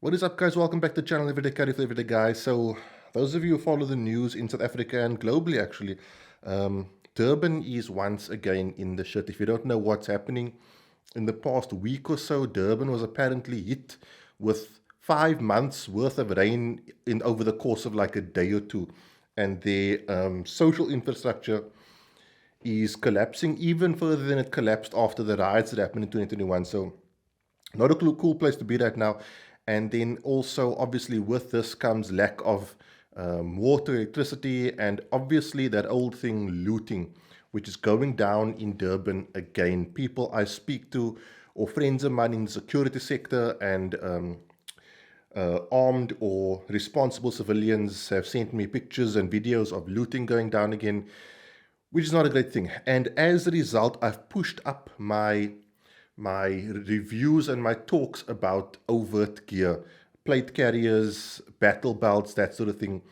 What is up, guys? Welcome back to the channel Everyday Carry for Everyday Guys. So, those of you who follow the news in South Africa and globally, actually, Durban is once again in the shit. If you don't know what's happening, in the past week or so, Durban was apparently hit with 5 months worth of rain in over the course of like a day or two, and their social infrastructure is collapsing even further than it collapsed after the riots that happened in 2021. So, not a cool place to be right now. And then also, obviously, with this comes lack of water, electricity, and obviously that old thing, looting, which is going down in Durban again. People I speak to, or friends of mine in the security sector, and armed or responsible civilians have sent me pictures and videos of looting going down again, which is not a great thing. And as a result, I've pushed up my reviews and my talks about overt gear, plate carriers, battle belts, that sort of thing.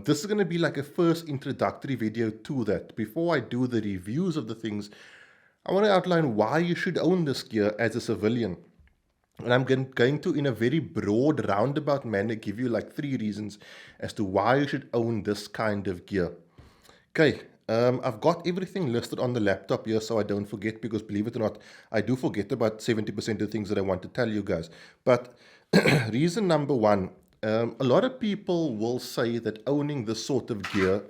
This is going to be like a first introductory video to that. Before I do the reviews of the things, I want to outline why you should own this gear as a civilian. And I'm going to, in a very broad, roundabout manner, give you like 3 reasons as to why you should own this kind of gear. Okay, I've got everything listed on the laptop here so I don't forget, because believe it or not, I do forget about 70% of the things that I want to tell you guys. But reason number one, a lot of people will say that owning this sort of gear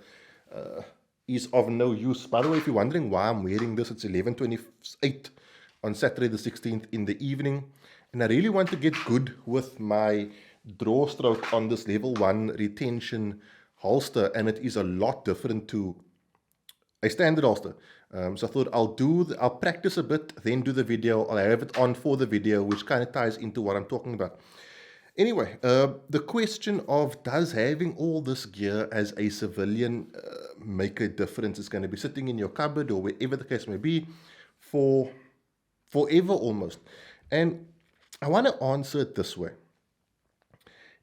is of no use. By the way, if you're wondering why I'm wearing this, it's 11:28 on Saturday the 16th in the evening. And I really want to get good with my draw stroke on this level 1 retention holster, and it is a lot different to a standard holster. So I thought I'll practice a bit, then do the video. I'll have it on for the video, which kind of ties into what I'm talking about. Anyway, the question of does having all this gear as a civilian make a difference is going to be sitting in your cupboard or wherever the case may be for forever almost. And I want to answer it this way.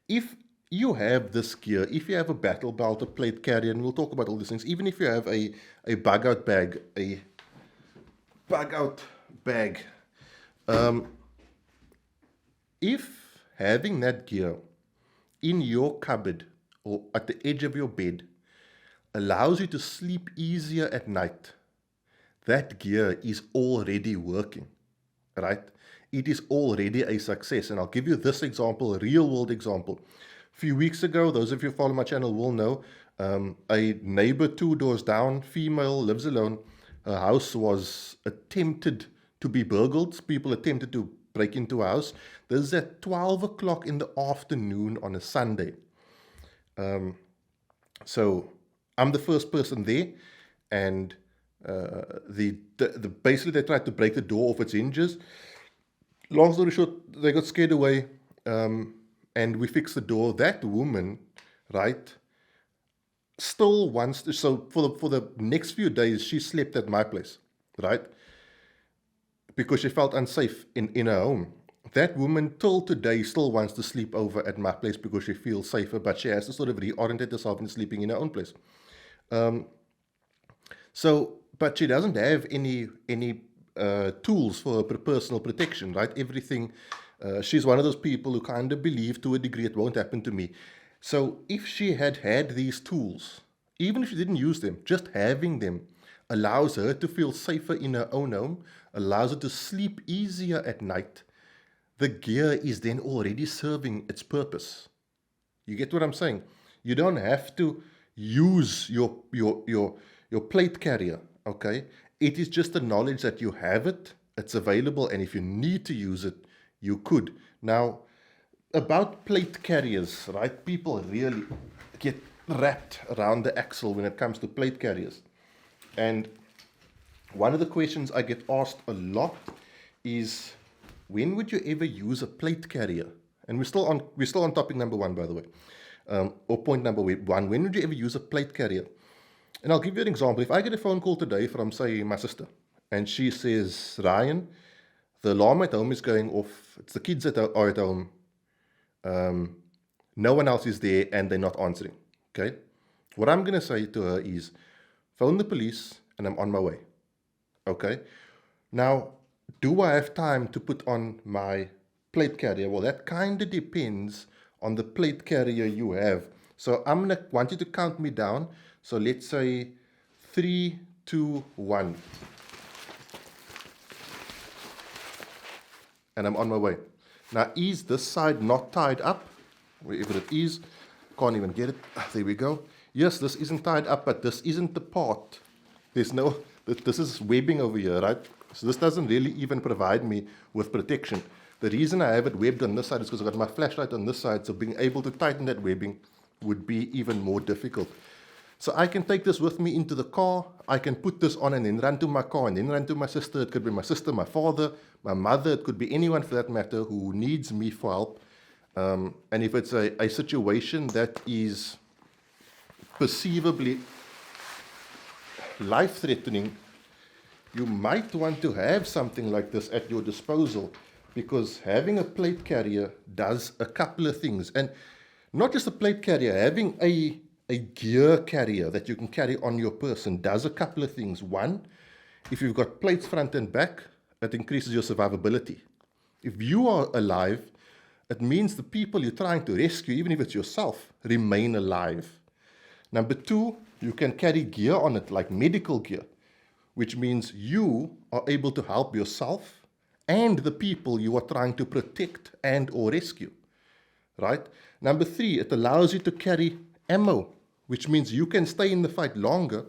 If you have this gear, if you have a battle belt, a plate carrier, and we'll talk about all these things, even if you have a bug out bag, if having that gear in your cupboard or at the edge of your bed allows you to sleep easier at night, that gear is already working, right? It is already a success. And I'll give you this example, a real world example. A few weeks ago, those of you who follow my channel will know, a neighbor 2 doors down, female, lives alone. Her house was attempted to be burgled. People attempted to break into her house. This is at 12 o'clock in the afternoon on a Sunday. So I'm the first person there, and basically they tried to break the door off its hinges. Long story short, they got scared away, and we fixed the door. That woman, right, still wants to. So for the next few days, she slept at my place, right, because she felt unsafe in her home. That woman till today still wants to sleep over at my place because she feels safer, but she has to sort of reorientate herself into sleeping in her own place. But she doesn't have any tools for her personal protection, right? Everything. She's one of those people who kind of believe to a degree it won't happen to me. So if she had these tools, even if she didn't use them, just having them allows her to feel safer in her own home, allows her to sleep easier at night. The gear is then already serving its purpose. You get what I'm saying? You don't have to use your plate carrier, okay? It is just the knowledge that you have it, it's available, and if you need to use it, you could. Now, about plate carriers, right? People really get wrapped around the axle when it comes to plate carriers. And one of the questions I get asked a lot is, when would you ever use a plate carrier? And we're still on topic number 1, by the way, or point number 1. When would you ever use a plate carrier? And I'll give you an example. If I get a phone call today from, say, my sister, and she says, Ryan, the alarm at home is going off. It's the kids that are at home. No one else is there, and they're not answering. Okay? What I'm going to say to her is, phone the police, and I'm on my way. Okay? Now, do I have time to put on my plate carrier. Well, that kind of depends on the plate carrier you have. So I'm going to want you to count me down. So let's say 3, 2, 1. And I'm on my way. Now, is this side not tied up? Wherever it is, can't even get it. There we go. Yes, this isn't tied up, but this isn't the part. There's no, this is webbing over here, right? So this doesn't really even provide me with protection. The reason I have it webbed on this side is because I've got my flashlight on this side, so being able to tighten that webbing would be even more difficult. So I can take this with me into the car, I can put this on and then run to my car and then run to my sister. It could be my sister, my father, my mother, it could be anyone for that matter who needs me for help. And if it's a situation that is perceivably life-threatening, you might want to have something like this at your disposal, because having a plate carrier does a couple of things. And not just a plate carrier, having a gear carrier that you can carry on your person does a couple of things. One, if you've got plates front and back, it increases your survivability. If you are alive, it means the people you're trying to rescue, even if it's yourself, remain alive. Number two, you can carry gear on it, like medical gear, which means you are able to help yourself and the people you are trying to protect and or rescue, right? Number three, it allows you to carry ammo, which means you can stay in the fight longer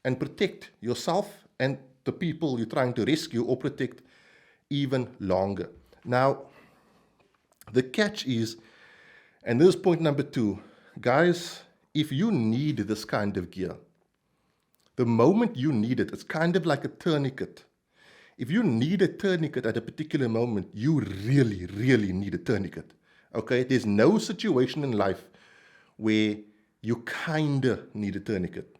and protect yourself and the people you're trying to rescue or protect even longer. Now, the catch is, and this is point number two, guys, if you need this kind of gear, the moment you need it, it's kind of like a tourniquet. If you need a tourniquet at a particular moment, you really, really need a tourniquet. Okay? There's no situation in life where you kinda need a tourniquet.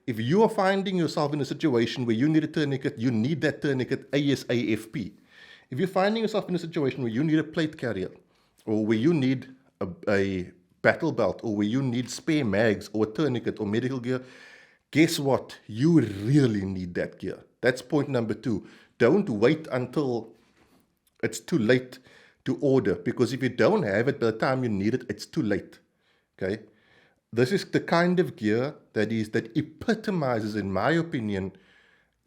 If you are finding yourself in a situation where you need a tourniquet, you need that tourniquet ASAFP. If you're finding yourself in a situation where you need a plate carrier, or where you need a battle belt, or where you need spare mags, or a tourniquet, or medical gear, guess what? You really need that gear. That's point number two. Don't wait until it's too late to order, because if you don't have it by the time you need it, it's too late. Okay? This is the kind of gear that epitomizes, in my opinion,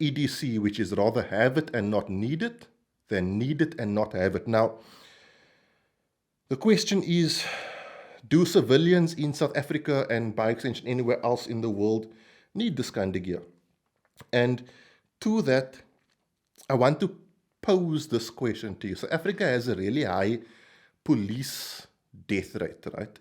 EDC, which is rather have it and not need it than need it and not have it. Now, the question is, do civilians in South Africa and by extension anywhere else in the world need this kind of gear? And to that, I want to pose this question to you. South Africa has a really high police death rate, right?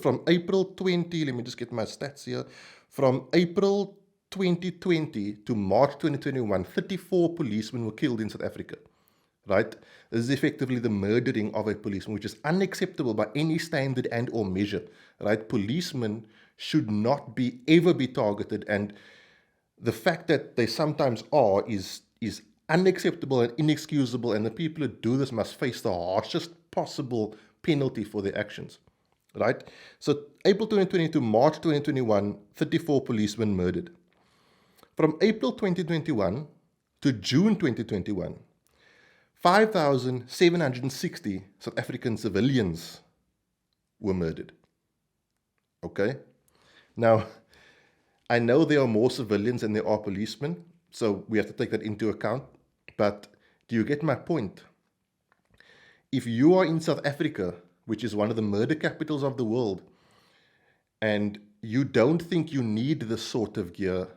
From April 20, let me just get my stats here. From April 2020 to March 2021, 34 policemen were killed in South Africa, right? This is effectively the murdering of a policeman, which is unacceptable by any standard and or measure, right? Policemen should not ever be targeted, and the fact that they sometimes are is unacceptable and inexcusable, and the people who do this must face the harshest possible penalty for their actions, right? So April 2020 to March 2021, 34 policemen murdered. From April 2021 to June 2021, 5,760 South African civilians were murdered. Okay? Now, I know there are more civilians than there are policemen, so we have to take that into account. But do you get my point? If you are in South Africa, which is one of the murder capitals of the world, and you don't think you need this sort of gear,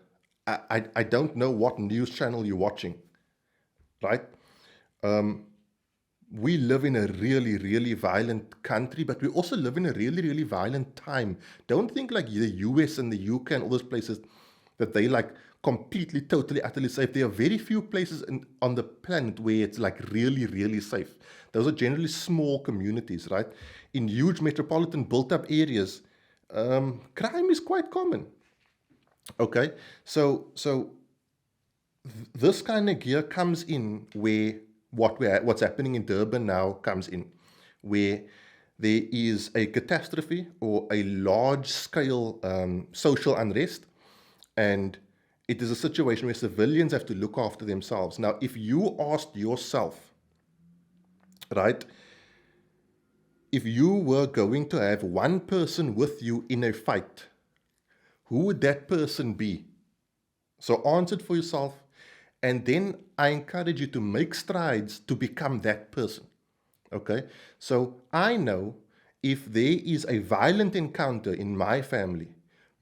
I don't know what news channel you're watching, right? We live in a really, really violent country, but we also live in a really, really violent time. Don't think like the US and the UK and all those places that they like completely, totally, utterly safe. There are very few places on the planet where it's like really, really safe. Those are generally small communities, right? In huge metropolitan built-up areas, crime is quite common. Okay, so this kind of gear comes in where what's happening in Durban now comes in, where there is a catastrophe or a large-scale social unrest, and it is a situation where civilians have to look after themselves. Now, if you asked yourself, right, if you were going to have one person with you in a fight, who would that person be? So answer it for yourself. And then I encourage you to make strides to become that person. Okay? So I know if there is a violent encounter in my family,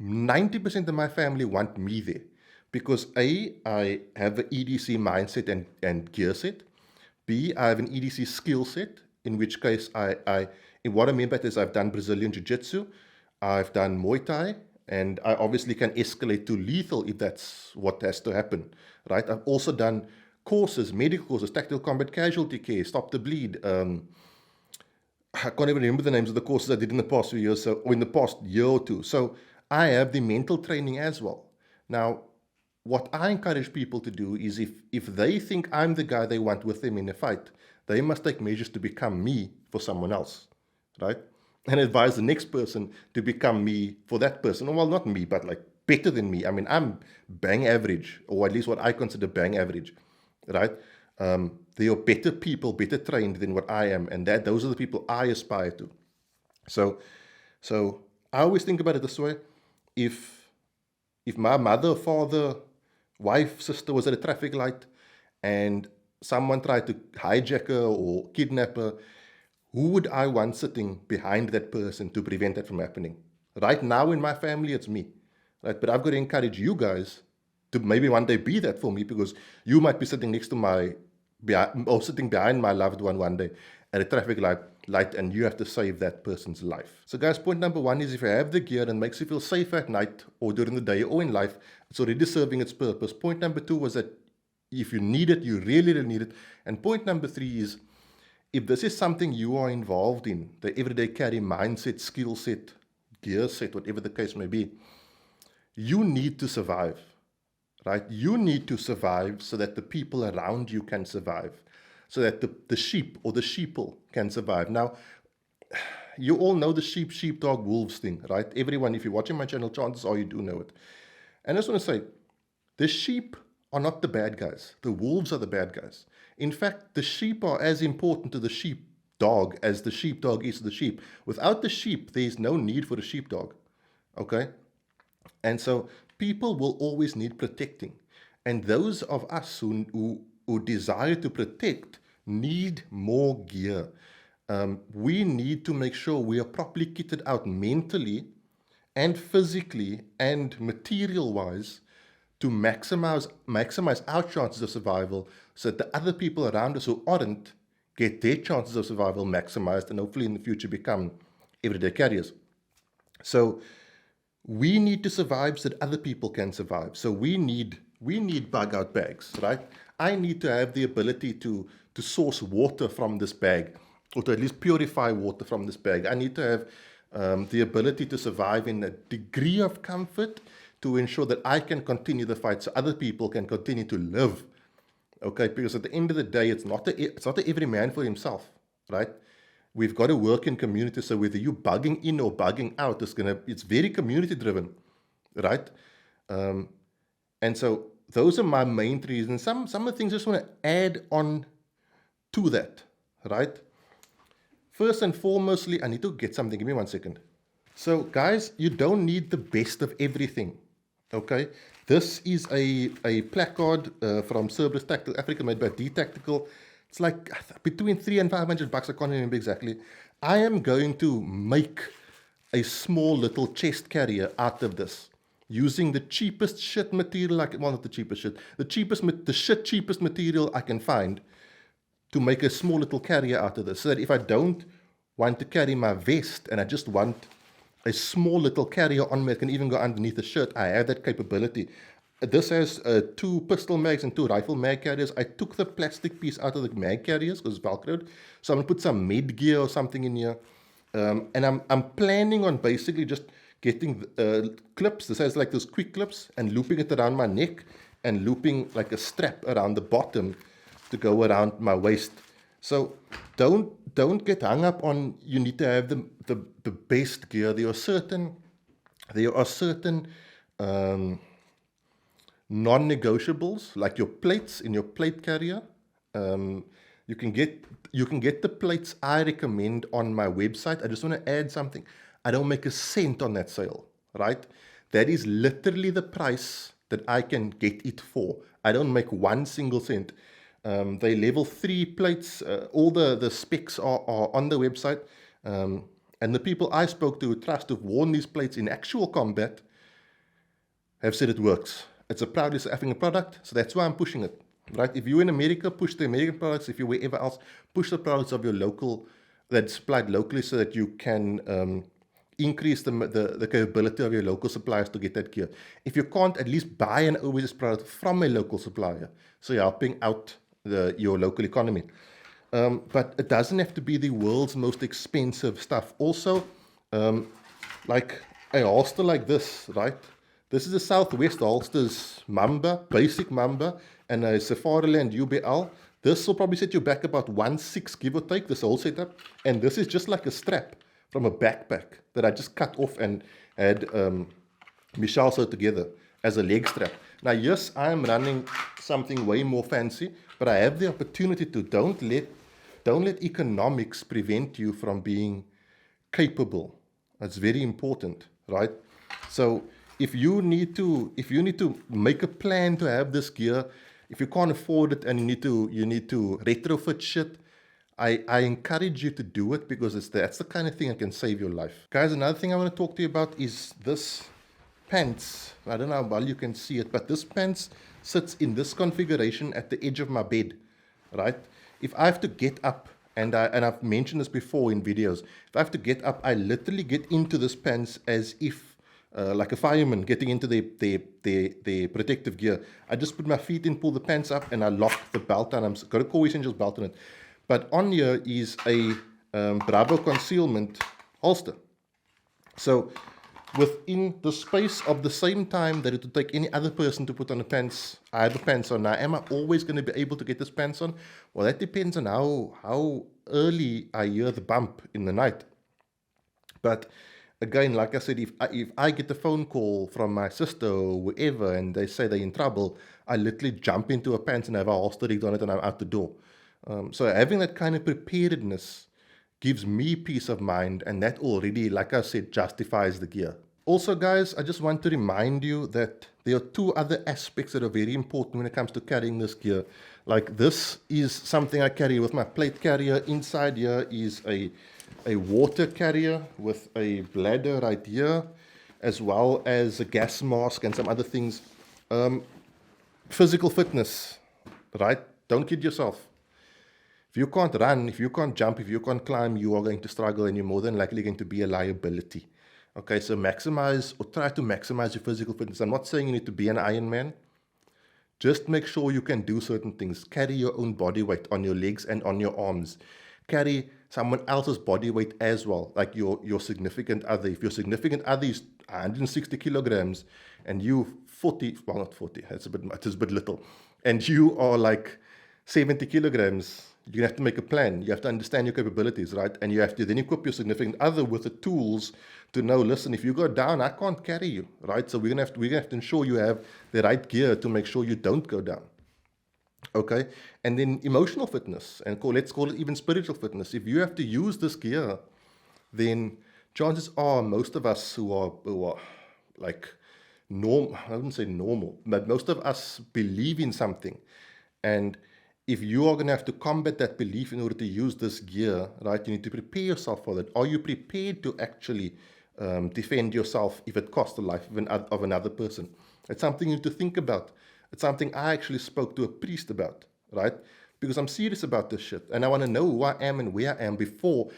90% of my family want me there. Because A, I have an EDC mindset and gear set. B, I have an EDC skill set, in which case in what I mean by this, I've done Brazilian Jiu-Jitsu, I've done Muay Thai, and I obviously can escalate to lethal if that's what has to happen, right? I've also done courses, medical courses, tactical combat casualty care, stop the bleed. I can't even remember the names of the courses I did in the past few years, or in the past year or two. So I have the mental training as well. Now, what I encourage people to do is if they think I'm the guy they want with them in a fight, they must take measures to become me for someone else, right? And advise the next person to become me for that person. Well, not me, but like better than me. I mean, I'm bang average, or at least what I consider bang average, right? They are better people, better trained than what I am, and those are the people I aspire to. So I always think about it this way: if my mother, father, wife, sister was at a traffic light and someone tried to hijack her or kidnap her, who would I want sitting behind that person to prevent that from happening? Right now in my family, it's me. Right? But I've got to encourage you guys to maybe one day be that for me, because you might be sitting next to or sitting behind my loved one day at a traffic light, and you have to save that person's life. So guys, point number one is if you have the gear and makes you feel safe at night or during the day or in life, it's already serving its purpose. Point number two was that if you need it, you really, really need it. And point number three is, if this is something you are involved in, the everyday carry mindset, skill set, gear set, whatever the case may be, you need to survive, right? You need to survive so that the people around you can survive, so that the sheep or the sheeple can survive. Now, you all know the sheepdog, wolves thing, right? Everyone, if you're watching my channel, chances are you do know it. And I just want to say, the sheep are not the bad guys. The wolves are the bad guys. In fact, the sheep are as important to the sheepdog as the sheepdog is to the sheep. Without the sheep, there is no need for the sheepdog, okay? And so people will always need protecting. And those of us who desire to protect need more gear. We need to make sure we are properly kitted out mentally and physically and material-wise to maximize our chances of survival, so that the other people around us who aren't get their chances of survival maximized and hopefully in the future become everyday carriers. So we need to survive so that other people can survive. So we need bug out bags, right? I need to have the ability to source water from this bag, or to at least purify water from this bag. I need to have the ability to survive in a degree of comfort to ensure that I can continue the fight so other people can continue to live. Okay, because at the end of the day, it's not every man for himself, right? We've got to work in community, so whether you're bugging in or bugging out, it's very community driven, right? And so those are my main three reasons. Some of the things I just want to add on to that, right? First and foremostly, I need to get something. Give me 1 second. So guys, you don't need the best of everything, okay? This is a placard from Cerberus Tactical Africa, made by D Tactical. It's like between $300 and $500. I can't remember exactly. I am going to make a small little chest carrier out of this, using the cheapest shit material well, not the cheapest shit, the cheapest material I can find, to make a small little carrier out of this, so that if I don't want to carry my vest and I just want a small little carrier on me that can even go underneath the shirt, I have that capability. This has 2 pistol mags and 2 rifle mag carriers. I took the plastic piece out of the mag carriers because it's velcroed, so I'm going to put some med gear or something in here. And I'm planning on basically just getting clips. This has like those quick clips, and looping it around my neck and looping like a strap around the bottom to go around my waist. So don't get hung up on you need to have the best gear. There are certain non-negotiables, like your plates in your plate carrier. You can get the plates I recommend on my website. I just want to add something. I don't make a cent on that sale, right? That is literally the price that I can get it for. I don't make one single cent. They level 3 plates. All the specs are on the website. And the people I spoke to who trust who've worn these plates in actual combat have said it works. It's a proudly South African product, so that's why I'm pushing it. Right? If you're in America, push the American products. If you're wherever else, push the products of your local that's supplied locally, so that you can increase the capability of your local suppliers to get that gear. If you can't, at least buy an overseas product from a local supplier, so you're helping out your local economy. But it doesn't have to be the world's most expensive stuff. Also, like a holster like this, right? This is a Southwest holsters Mamba, basic Mamba, and a Safariland UBL. This will probably set you back about 1.6, give or take, this whole setup. And this is just like a strap from a backpack that I just cut off and had Michelle sew together as a leg strap. Now, yes, I'm running something way more fancy, but I have the opportunity to don't let economics prevent you from being capable. That's very important, right? So if you need to make a plan to have this gear, if you can't afford it and you need to retrofit shit, I encourage you to do it, because that's the kind of thing that can save your life. Guys, another thing I want to talk to you about is this pants. I don't know how well you can see it, but this pants sits in this configuration at the edge of my bed, right? If I have to get up, and I've mentioned this before in videos, if I have to get up, I literally get into this pants as if like a fireman getting into their protective gear. I just put my feet in, pull the pants up, and I lock the belt, and I've got a Core Essentials belt on it. But on here is a Bravo concealment holster. So within the space of the same time that it would take any other person to put on the pants, I have the pants on. Now, am I always going to be able to get this pants on? Well, that depends on how early I hear the bump in the night. But again, like I said, if I get a phone call from my sister or whoever and they say they're in trouble, I literally jump into a pants and have a holster rigged on it and I'm out the door. So having that kind of preparedness gives me peace of mind, and that already, like I said, justifies the gear. Also, guys, I just want to remind you that there are 2 other aspects that are very important when it comes to carrying this gear. Like, this is something I carry with my plate carrier. Inside here is a water carrier with a bladder right here, as well as a gas mask and some other things. Physical fitness, right? Don't kid yourself. If you can't run, if you can't jump, if you can't climb, you are going to struggle, and you're more than likely going to be a liability. Okay, so maximize, or try to maximize your physical fitness. I'm not saying you need to be an Ironman. Just make sure you can do certain things. Carry your own body weight on your legs and on your arms. Carry someone else's body weight as well, like your significant other. If your significant other is 160 kilograms and you 40, well, not 40, it's a bit little, and you are like 70 kilograms, you're going to have to make a plan. You have to understand your capabilities, right? And you have to then equip your significant other with the tools to know, listen, if you go down, I can't carry you, right? So we're going to have to ensure you have the right gear to make sure you don't go down. Okay? And then emotional fitness, and let's call it even spiritual fitness. If you have to use this gear, then chances are most of us who are like normal, I wouldn't say normal, but most of us believe in something. And if you are going to have to combat that belief in order to use this gear, right, you need to prepare yourself for that. Are you prepared to actually defend yourself if it costs the life of another person? It's something you need to think about. It's something I actually spoke to a priest about, right? Because I'm serious about this shit. And I want to know who I am and where I am before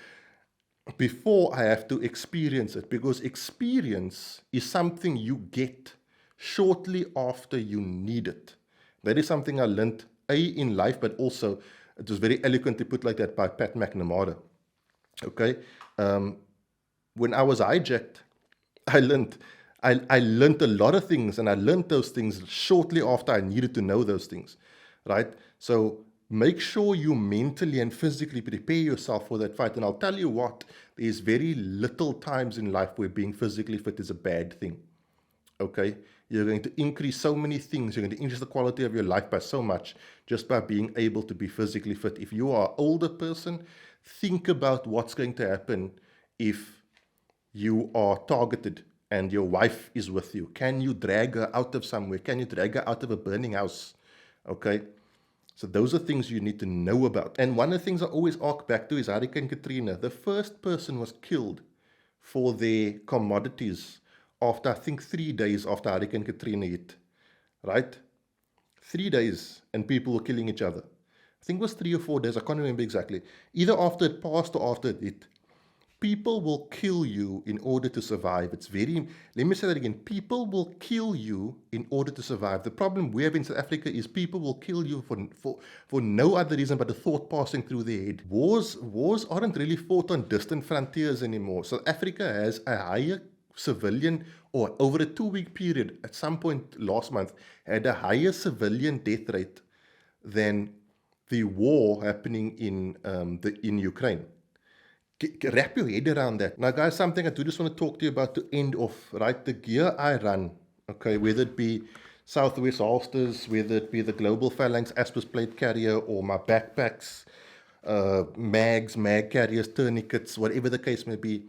I have to experience it. Because experience is something you get shortly after you need it. That is something I learned in life, but also it was very eloquently put like that by Pat McNamara. Okay, when I was hijacked, I learned a lot of things, and I learned those things shortly after I needed to know those things, right? So make sure you mentally and physically prepare yourself for that fight. And I'll tell you what, there's very little times in life where being physically fit is a bad thing. Okay, you're going to increase so many things. You're going to increase the quality of your life by so much just by being able to be physically fit. If you are an older person, think about what's going to happen if you are targeted and your wife is with you. Can you drag her out of somewhere? Can you drag her out of a burning house? Okay, so those are things you need to know about. And one of the things I always arc back to is Hurricane Katrina. The first person was killed for their commodities after, I think, 3 days after Hurricane Katrina hit, right? 3 days, and people were killing each other. I think it was 3 or 4 days, I can't remember exactly. Either after it passed or after it hit. People will kill you in order to survive. It's very, let me say that again. People will kill you in order to survive. The problem we have in South Africa is people will kill you for no other reason but a thought passing through their head. Wars aren't really fought on distant frontiers anymore. South Africa has a higher civilian, or over a 2-week period, at some point last month, had a higher civilian death rate than the war happening in Ukraine. Wrap your head around that. Now, guys, something I do just want to talk to you about to end off, right? The gear I run, okay, whether it be Southwest holsters, whether it be the Global Phalanx Aspis plate carrier, or my backpacks, mags, mag carriers, tourniquets, whatever the case may be,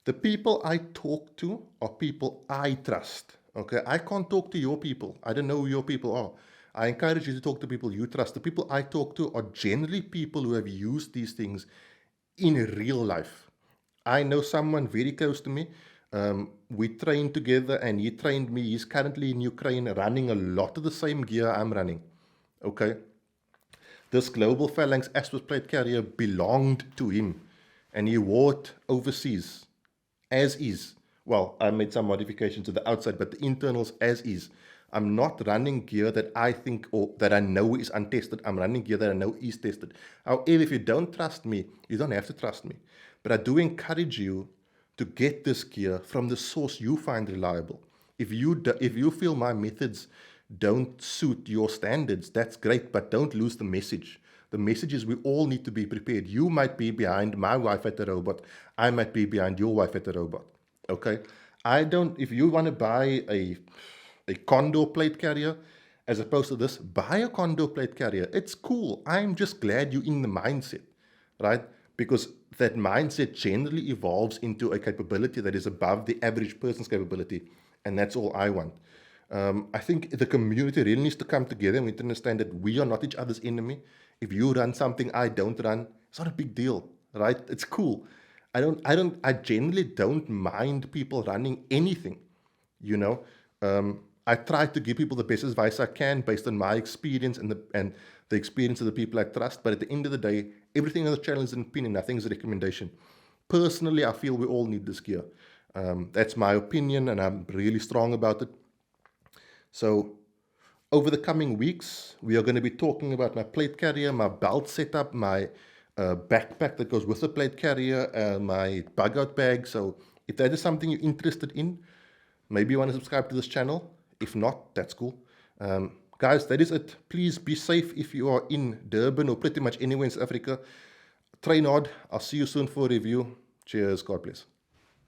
the people I talk to are people I trust, okay? I can't talk to your people. I don't know who your people are. I encourage you to talk to people you trust. The people I talk to are generally people who have used these things in real life. I know someone very close to me. We trained together and he trained me. He's currently in Ukraine running a lot of the same gear I'm running. Okay. This Global Phalanx Aspis plate carrier belonged to him and he wore it overseas as is. Well, I made some modifications to the outside, but the internals as is. I'm not running gear that I think or that I know is untested. I'm running gear that I know is tested. However, if you don't trust me, you don't have to trust me. But I do encourage you to get this gear from the source you find reliable. If you feel my methods don't suit your standards, that's great, but don't lose the message. The message is we all need to be prepared. You might be behind my wife at the robot. I might be behind your wife at the robot. Okay? If you want to buy a condor plate carrier as opposed to this, buy a condor plate carrier. It's cool. I'm just glad you're in the mindset, right? Because that mindset generally evolves into a capability that is above the average person's capability. And that's all I want. I think the community really needs to come together and we need to understand that we are not each other's enemy. If you run something I don't run, it's not a big deal, right? It's cool. I generally don't mind people running anything, you know. I try to give people the best advice I can based on my experience and the experience of the people I trust. But at the end of the day, everything on the channel is an opinion. Nothing is a recommendation. Personally, I feel we all need this gear. That's my opinion, and I'm really strong about it. So over the coming weeks, we are going to be talking about my plate carrier, my belt setup, my backpack that goes with the plate carrier, my bug out bag. So if that is something you're interested in, maybe you want to subscribe to this channel. If not, that's cool. Guys, that is it. Please be safe if you are in Durban or pretty much anywhere in South Africa. Train hard. I'll see you soon for a review. Cheers. God bless.